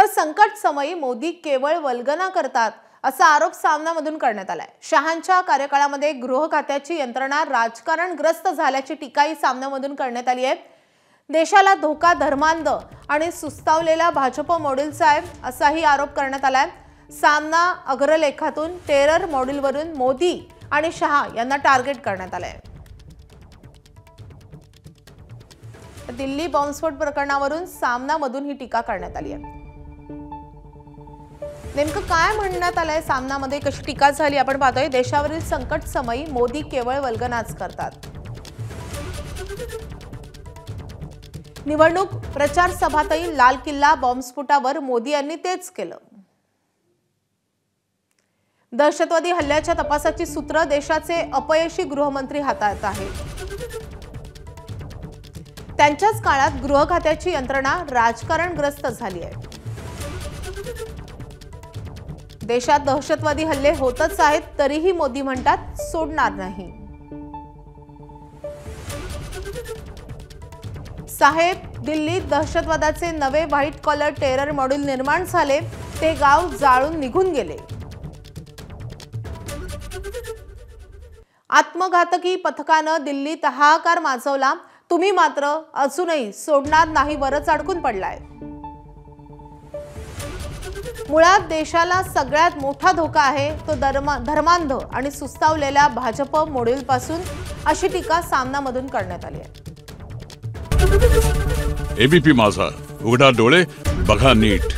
तर संकट समयी मोदी केवळ वल्गना करतात असा आरोप सामनामधून करण्यात आलाय। शहांच्या कार्यकाळामध्ये गृह खात्याची यंत्रणा राजकारणग्रस्त झाल्याची टीकाही सामनामधून करण्यात आली आहे। देशाला धोका धर्मांध आणि सुस्तावलेला भाजप मॉडेलचा आहे असाही आरोप करण्यात आलाय। सामना अग्रलेखातून टेरर मॉडेलवरून मोदी आणि शहा यांना टार्गेट करण्यात आलंय। दिल्ली बॉम्बस्फोट प्रकरणावरून सामनामधून ही टीका करण्यात आली आहे। नेमकं काय म्हणण्यात आलंय सामनामध्ये, कशी टीका झाली आपण पाहतोय। देशावरील संकट समयी मोदी केवळ वल्गनाच करतात। निवडणूक प्रचार सभातही लाल किल्ला बॉम्बस्फोटावर मोदी यांनी तेच केलं। दहशतवादी हल्ल्याच्या तपासाची सूत्र देशाचे अपयशी गृहमंत्री हाताळत आहेत। त्यांच्याच काळात गृह खात्याची यंत्रणा राजकारणग्रस्त झाली आहे। देशात दहशतवादी हल्ले होतच आहेत तरीही मोदी म्हणतात सोडणार नाही। साहेब, दिल्लीत दहशतवादाचे नवे व्हाईट कॉलर टेरर मॉडेल निर्माण झाले, ते गाव जाळून निघून गेले। आत्मघातकी पथकानं दिल्लीत हाहाकार माजवला, तुम्ही मात्र अजूनही सोडणार नाही वरच अडकून पडलाय। मुळात देशाला सगळ्यात मोठा धोका आहे तो धर्मांध आणि सुस्तावलेल्या भाजप मॉडेलपासून, अशी टीका सामनामधून करण्यात आली आहे। एबीपी माझा, उघडा डोळे बघा नीट।